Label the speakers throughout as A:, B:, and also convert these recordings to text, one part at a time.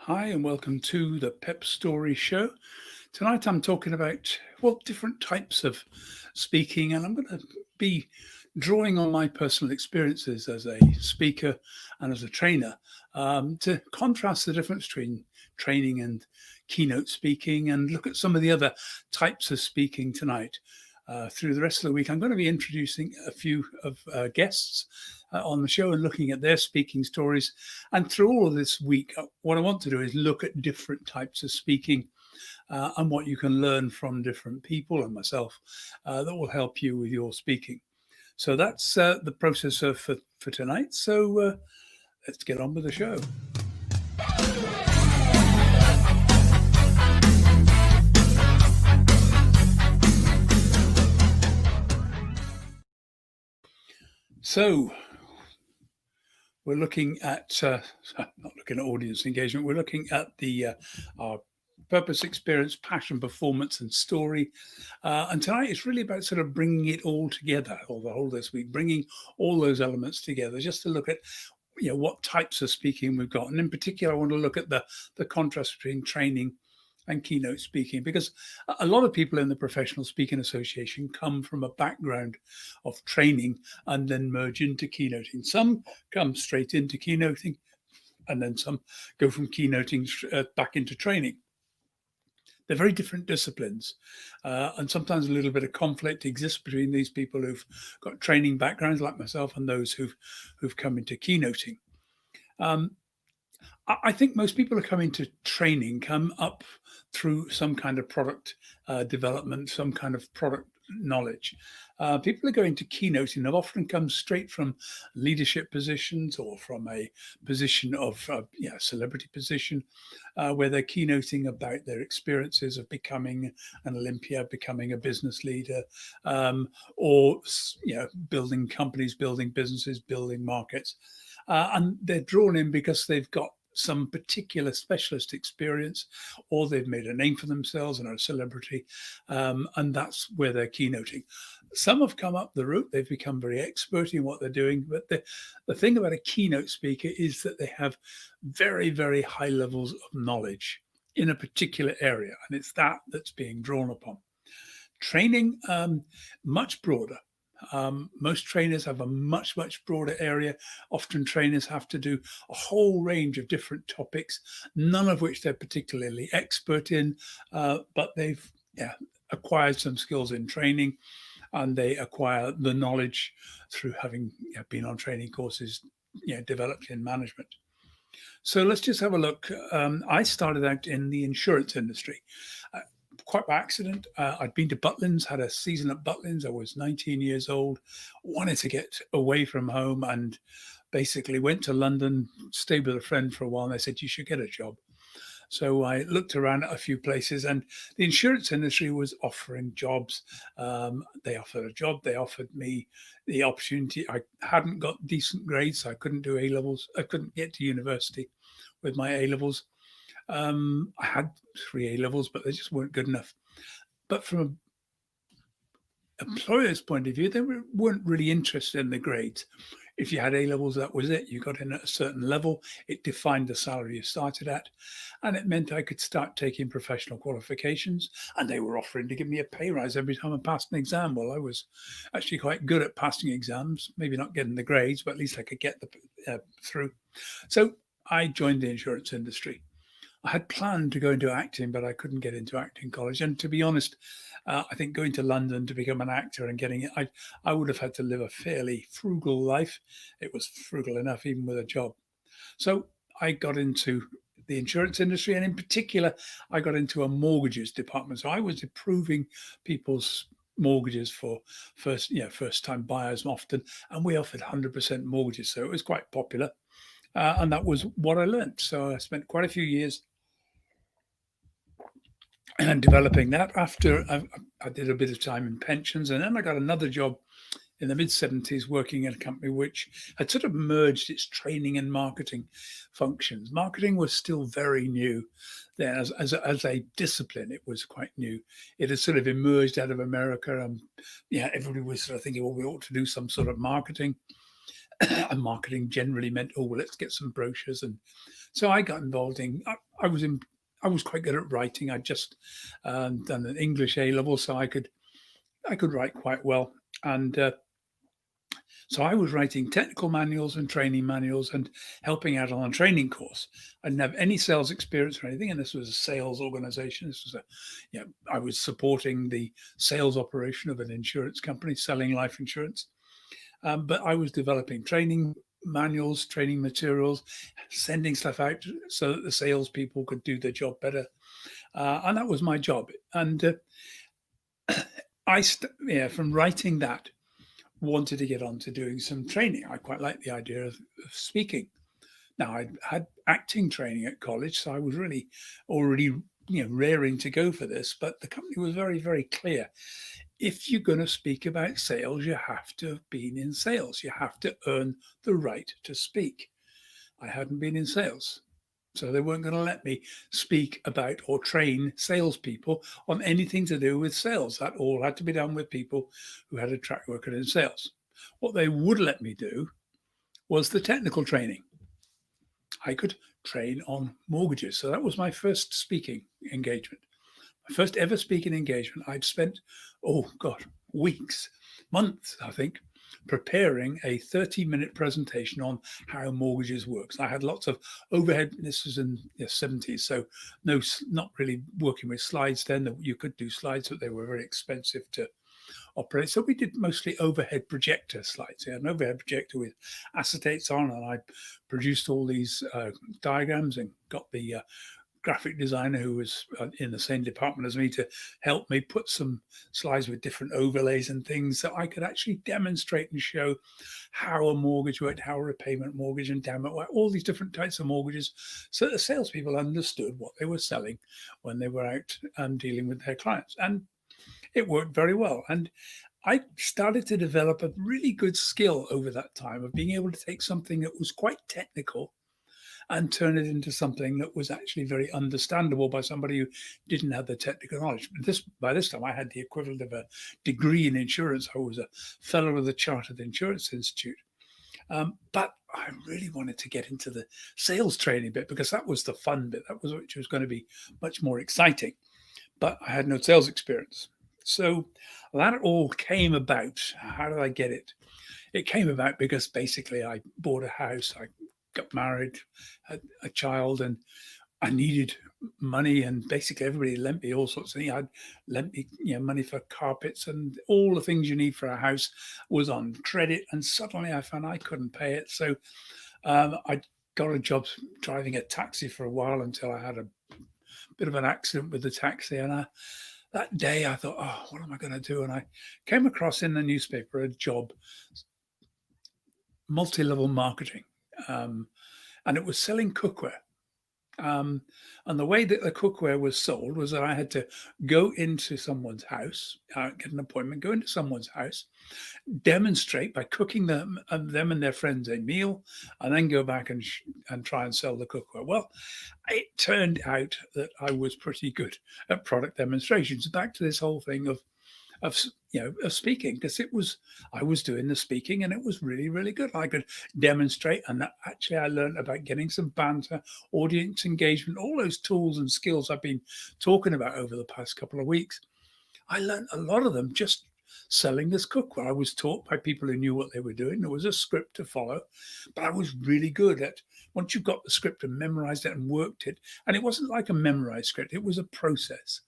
A: Hi, and welcome to the PEPP Story Show. Tonight I'm talking about, different types of speaking, and I'm going to be drawing on my personal experiences as a speaker and as a trainer to contrast the difference between training and keynote speaking and look at some of the other types of speaking tonight. Through the rest of the week, I'm going to be introducing a few of guests on the show and looking at their speaking stories. And through all of this week, what I want to do is look at different types of speaking and what you can learn from different people and myself that will help you with your speaking. So that's the process for tonight. So let's get on with the show. So we're looking at not looking at audience engagement. We're looking at the our purpose, experience, passion, performance, and story. And tonight it's really about sort of bringing it all together, or the whole this week, bringing all those elements together, just to look at what types of speaking we've got, and in particular, I want to look at the contrast between training and keynote speaking, because a lot of people in the Professional Speaking Association come from a background of training and then merge into keynoting. Some come straight into keynoting, and then some go from keynoting back into training. They're very different disciplines, and sometimes a little bit of conflict exists between these people who've got training backgrounds like myself and those who've come into keynoting. Um, I think most people who come into training come up through some kind of product development, some kind of product knowledge. People who go into keynoting have often come straight from leadership positions or from a position of celebrity position, where they're keynoting about their experiences of becoming an Olympia, becoming a business leader, or building companies, building businesses, building markets. And they're drawn in because they've got some particular specialist experience, or they've made a name for themselves and are a celebrity, and that's where they're keynoting. Some have come up the route; they've become very expert in what they're doing. But the thing about a keynote speaker is that they have very, very high levels of knowledge in a particular area, and it's that's being drawn upon. Training, much broader. Most trainers have a much, much broader area. Often trainers have to do a whole range of different topics, none of which they're particularly expert in, but they've acquired some skills in training, and they acquire the knowledge through having been on training courses developed in management. So let's just have a look. I started out in the insurance industry. Uh, Quite by accident. I'd been to Butlins, had a season at Butlins. I was 19 years old, wanted to get away from home, and basically went to London, stayed with a friend for a while, and they said, "You should get a job." So I looked around at a few places, and the insurance industry was offering jobs. They offered a job. They offered me the opportunity. I hadn't got decent grades, so I couldn't do A levels. I couldn't get to university with my A levels. I had three A levels, but they just weren't good enough. But from an employer's point of view, they weren't really interested in the grades. If you had A levels, that was it. You got in at a certain level. It defined the salary you started at. And it meant I could start taking professional qualifications. And they were offering to give me a pay rise every time I passed an exam. Well, I was actually quite good at passing exams, maybe not getting the grades, but at least I could get through. So I joined the insurance industry. I had planned to go into acting, but I couldn't get into acting college. And to be honest, I think going to London to become an actor and getting it, I would have had to live a fairly frugal life. It was frugal enough, even with a job. So I got into the insurance industry, and in particular, I got into a mortgages department. So I was approving people's mortgages for first time buyers often, and we offered 100% mortgages. So it was quite popular. And that was what I learned. So I spent quite a few years and developing that. After I did a bit of time in pensions, and then I got another job in the mid 70s working at a company which had sort of merged its training and marketing functions. Marketing was still very new then as a discipline. It was quite new. It had sort of emerged out of America, and everybody was sort of thinking, well, we ought to do some sort of marketing. and marketing generally meant, oh, well, let's get some brochures. And so I got involved I was quite good at writing. I just done an English A level, so I could write quite well. And so I was writing technical manuals and training manuals and helping out on a training course. I didn't have any sales experience or anything, and this was a sales organization. This was I was supporting the sales operation of an insurance company selling life insurance. But I was developing training manuals, training materials, sending stuff out so that the salespeople could do their job better. And that was my job. And from writing that, wanted to get on to doing some training. I quite like the idea of speaking. Now, I had acting training at college, so I was really already raring to go for this. But the company was very, very clear. If you're going to speak about sales, you have to have been in sales. You have to earn the right to speak. I hadn't been in sales. So they weren't going to let me speak about or train salespeople on anything to do with sales. That all had to be done with people who had a track record in sales. What they would let me do was the technical training. I could train on mortgages. So that was my first speaking engagement. My first ever speaking engagement. I'd spent, oh God, weeks, months, I think, preparing a 30-minute presentation on how mortgages works. I had lots of overhead. This was in the 70s, so not really working with slides then. You could do slides, but they were very expensive to operate. So we did mostly overhead projector slides. An overhead projector with acetates on, and I produced all these diagrams and got the graphic designer who was in the same department as me to help me put some slides with different overlays and things so I could actually demonstrate and show how a mortgage worked, how a repayment mortgage and down payment, all these different types of mortgages, so that the salespeople understood what they were selling when they were out dealing with their clients. And it worked very well. And I started to develop a really good skill over that time of being able to take something that was quite technical and turn it into something that was actually very understandable by somebody who didn't have the technical knowledge. By this time, I had the equivalent of a degree in insurance. I was a fellow of the Chartered Insurance Institute. But I really wanted to get into the sales training bit because that was the fun bit. That was which was going to be much more exciting. But I had no sales experience. So that all came about. How did I get it? It came about because basically I bought a house. I got married, had a child, and I needed money. And basically, everybody lent me all sorts of things. I'd lent me, money for carpets and all the things you need for a house was on credit. And suddenly, I found I couldn't pay it. So I got a job driving a taxi for a while until I had a bit of an accident with the taxi. And that day, I thought, oh, what am I going to do? And I came across in the newspaper a job, multi-level marketing. And it was selling cookware. And the way that the cookware was sold was that I had to go into someone's house, get an appointment, go into someone's house, demonstrate by cooking them and their friends a meal, and then go back and try and sell the cookware. Well, it turned out that I was pretty good at product demonstrations. Back to this whole thing of speaking, because I was doing the speaking and it was really, really good. I could demonstrate, and that actually I learned about getting some banter, audience engagement, all those tools and skills I've been talking about over the past couple of weeks. I learned a lot of them just selling this cookware. I was taught by people who knew what they were doing. There was a script to follow, but I was really good at once you got the script and memorized it and worked it. And it wasn't like a memorized script; it was a process.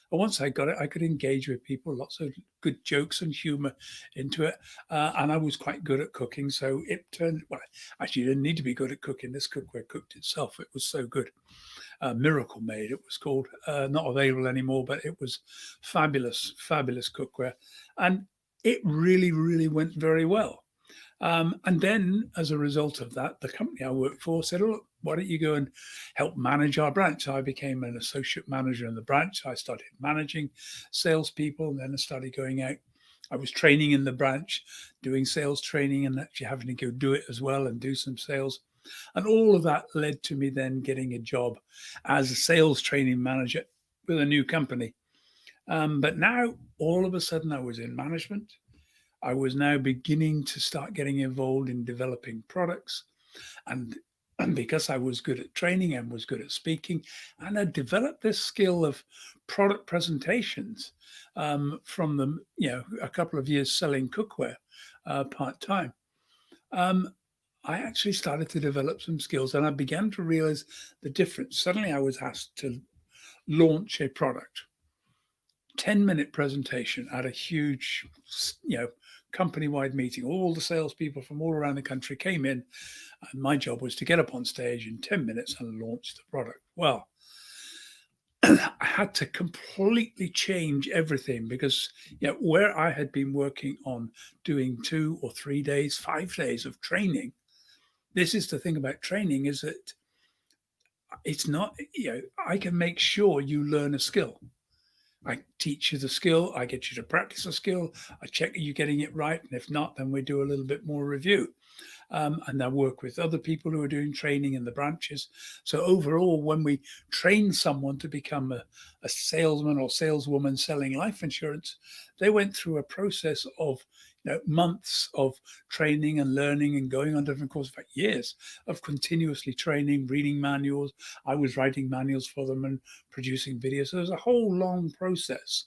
A: And once I got it, I could engage with people, lots of good jokes and humor into it. And I was quite good at cooking. So it turned, well, actually, you didn't need to be good at cooking. This cookware cooked itself. It was so good. Miracle Made, it was called. Not available anymore, but it was fabulous, fabulous cookware. And it really, really went very well. And then, as a result of that, the company I worked for said, "Oh, look, why don't you go and help manage our branch?" So I became an associate manager in the branch. I started managing salespeople, and then I started going out. I was training in the branch, doing sales training, and actually having to go do it as well and do some sales. And all of that led to me then getting a job as a sales training manager with a new company. But now, all of a sudden, I was in management. I was now beginning to start getting involved in developing products. And, and because I was good at training and was good at speaking, and I developed this skill of product presentations from the, a couple of years selling cookware part time. Um, I actually started to develop some skills and I began to realize the difference. Suddenly I was asked to launch a product, 10-minute presentation at a huge, company-wide meeting. All the salespeople from all around the country came in, and my job was to get up on stage in 10 minutes and launch the product. Well, I had to completely change everything because where I had been working on doing 2 or 3 days, 5 days of training, this is the thing about training is that it's not, I can make sure you learn a skill. I teach you the skill, I get you to practice a skill, I check are you getting it right, and if not, then we do a little bit more review. And I work with other people who are doing training in the branches. So overall, when we train someone to become a salesman or saleswoman selling life insurance, they went through a process of months of training and learning and going on different courses, for years of continuously training, reading manuals. I was writing manuals for them and producing videos. So there's a whole long process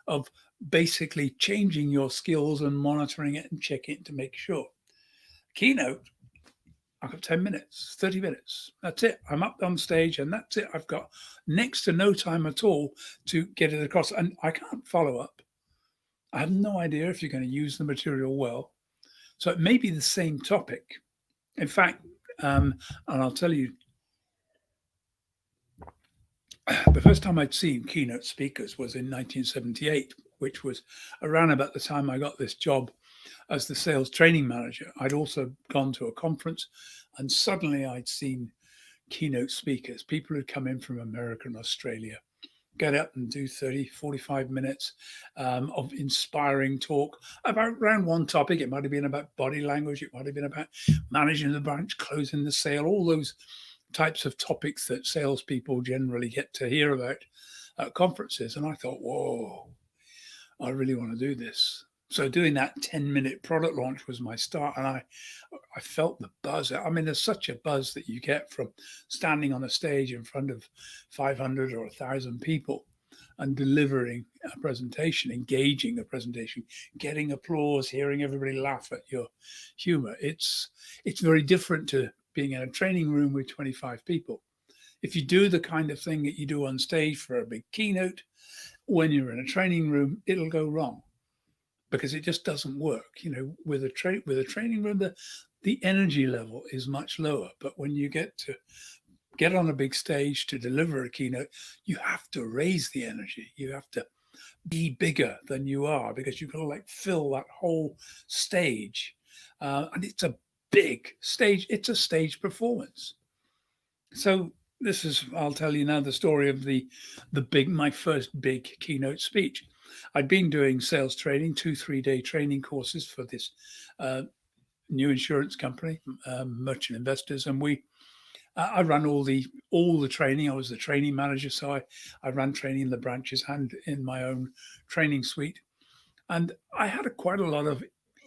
A: of basically changing your skills and monitoring it and checking it to make sure. Keynote, I've got 10 minutes, 30 minutes. That's it. I'm up on stage and that's it. I've got next to no time at all to get it across. And I can't follow up. I have no idea if you're going to use the material well. So it may be the same topic. In fact, and I'll tell you, the first time I'd seen keynote speakers was in 1978, which was around about the time I got this job as the sales training manager. I'd also gone to a conference and suddenly I'd seen keynote speakers, people who'd come in from America and Australia, get up and do 30, 45 minutes of inspiring talk about around one topic. It might have been about body language. It might have been about managing the branch, closing the sale, all those types of topics that salespeople generally get to hear about at conferences. And I thought, whoa, I really want to do this. So doing that 10-minute product launch was my start. And I felt the buzz. I mean, there's such a buzz that you get from standing on a stage in front of 500 or 1,000 people and delivering a presentation, engaging a presentation, getting applause, hearing everybody laugh at your humor. It's very different to being in a training room with 25 people. If you do the kind of thing that you do on stage for a big keynote, when you're in a training room, it'll go wrong because it just doesn't work. With a training room, the energy level is much lower. But when you get on a big stage to deliver a keynote, you have to raise the energy. You have to be bigger than you are because you've got to fill that whole stage. And it's a big stage. It's a stage performance. So I'll tell you now the story of my first big keynote speech. I'd been doing sales training, 2-3 day training courses for this new insurance company, Merchant Investors, and I ran all the training. I was the training manager, so I ran training in the branches and in my own training suite. And I had quite a lot of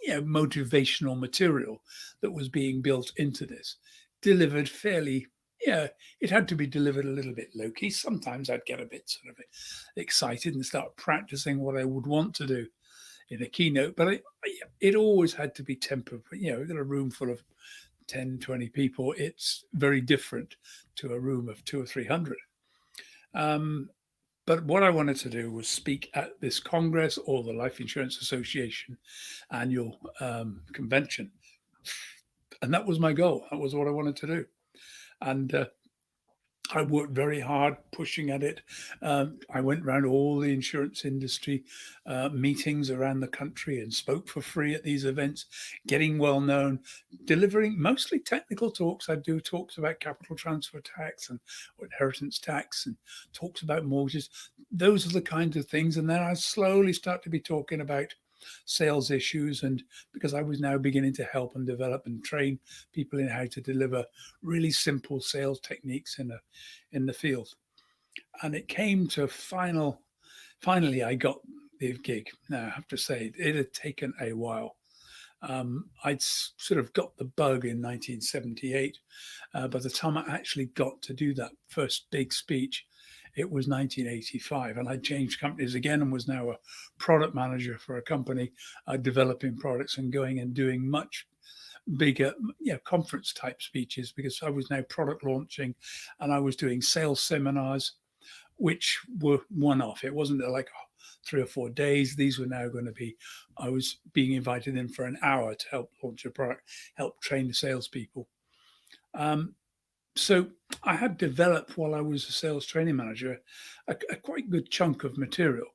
A: motivational material that was being built into this, delivered fairly. It had to be delivered a little bit low key. Sometimes I'd get a bit sort of excited and start practicing what I would want to do in a keynote, but it always had to be tempered. We've got a room full of 10, 20 people. It's very different to a room of 200 or 300. But what I wanted to do was speak at this Congress or the Life Insurance Association annual convention. And that was my goal. That was what I wanted to do. And I worked very hard pushing at it. I went around all the insurance industry meetings around the country and spoke for free at these events, getting well known, delivering mostly technical talks. I do talks about capital transfer tax and inheritance tax and talks about mortgages. Those are the kinds of things. And then I slowly start to be talking about sales issues, and because I was now beginning to help and develop and train people in how to deliver really simple sales techniques in the field. And it came to finally I got the gig. Now, I have to say, it had taken a while. I'd sort of got the bug in 1978. By the time I actually got to do that first big speech, it was 1985, and I changed companies again and was now a product manager for a company developing products and going and doing much bigger, conference type speeches, because I was now product launching and I was doing sales seminars, which were one off. It wasn't like 3 or 4 days. These were now going to be, I was being invited in for an hour to help launch a product, help train the salespeople. So I had developed, while I was a sales training manager, a quite good chunk of material.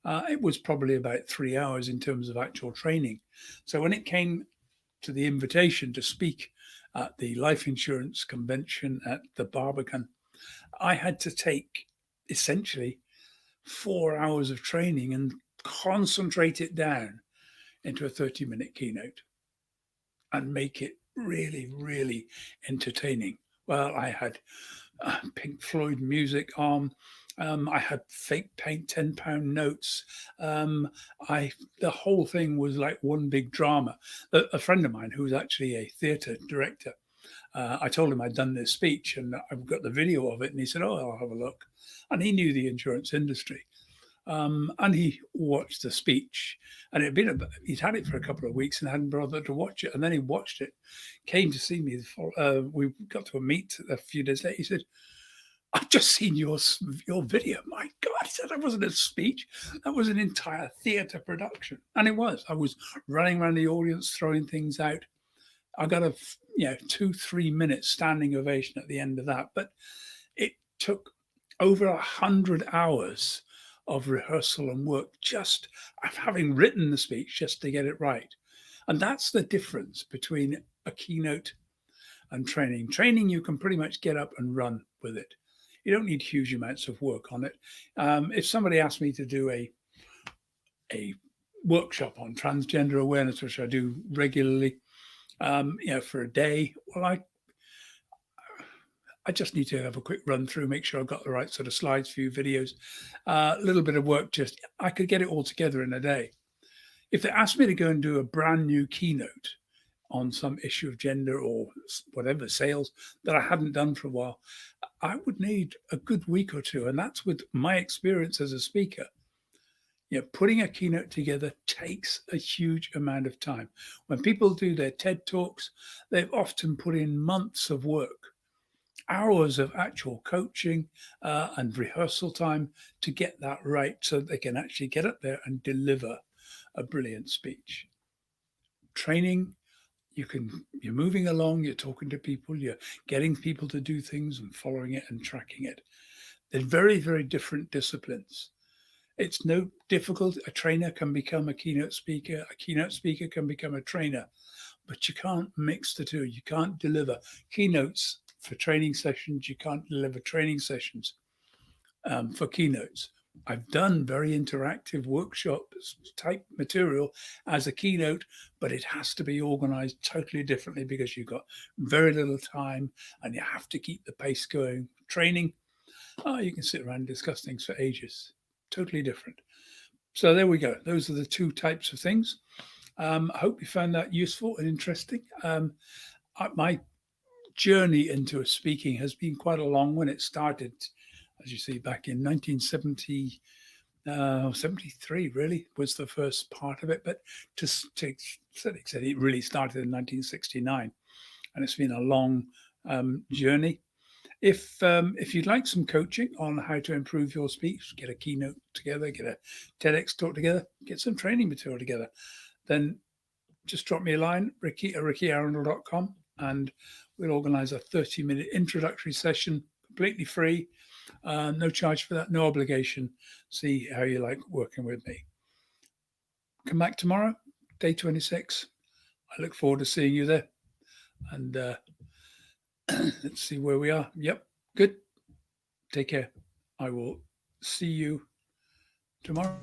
A: It was probably about 3 hours in terms of actual training. So when it came to the invitation to speak at the life insurance convention at the Barbican, I had to take essentially 4 hours of training and concentrate it down into a 30-minute keynote and make it really, really entertaining. Well, I had Pink Floyd music on. I had fake paint £10 notes. The whole thing was like one big drama. A friend of mine who was actually a theatre director, I told him I'd done this speech and I've got the video of it, and he said, "Oh, I'll have a look." And he knew the insurance industry. And he watched the speech, and he'd had it for a couple of weeks and hadn't bothered to watch it. And then he watched it, came to see me. We got to a meet a few days later. He said, "I've just seen your video. My God," he said, "that wasn't a speech. That was an entire theatre production." And it was. I was running around the audience, throwing things out. I got a 2-3 minute standing ovation at the end of that. But it took over 100 hours of rehearsal and work, just having written the speech just to get it right. And that's the difference between a keynote and training. Training, you can pretty much get up and run with it. You don't need huge amounts of work on it. If somebody asked me to do a workshop on transgender awareness, which I do regularly, for a day, well, I just need to have a quick run through, make sure I've got the right sort of slides, few videos, a little bit of work. I could get it all together in a day. If they asked me to go and do a brand new keynote on some issue of gender or whatever, sales, that I hadn't done for a while, I would need a good week or two. And that's with my experience as a speaker. Putting a keynote together takes a huge amount of time. When people do their TED Talks, they've often put in months of work, hours of actual coaching and rehearsal time to get that right, so they can actually get up there and deliver a brilliant speech. Training, you're moving along, you're talking to people, you're getting people to do things and following it and tracking it. They're very, very different disciplines. It's no difficult. A trainer can become a keynote speaker. A keynote speaker can become a trainer, but you can't mix the two. You can't deliver keynotes for training sessions. You can't deliver training sessions for keynotes. I've done very interactive workshop type material as a keynote, but it has to be organized totally differently because you've got very little time and you have to keep the pace going. Training, you can sit around and discuss things for ages. Totally different. So there we go. Those are the two types of things. I hope you found that useful and interesting. My journey into speaking has been quite a long one. It started, as you see, back in 1970, 73 really was the first part of it. But to certain extent, it really started in 1969. And it's been a long journey. If you'd like some coaching on how to improve your speech, get a keynote together, get a TEDx talk together, get some training material together, then just drop me a line, ricky@rickyarundel.com, and we'll organize a 30-minute introductory session, completely free, no charge for that, no obligation. See how you like working with me. Come back tomorrow, day 26. I look forward to seeing you there. And let's see where we are. Yep, good. Take care. I will see you tomorrow.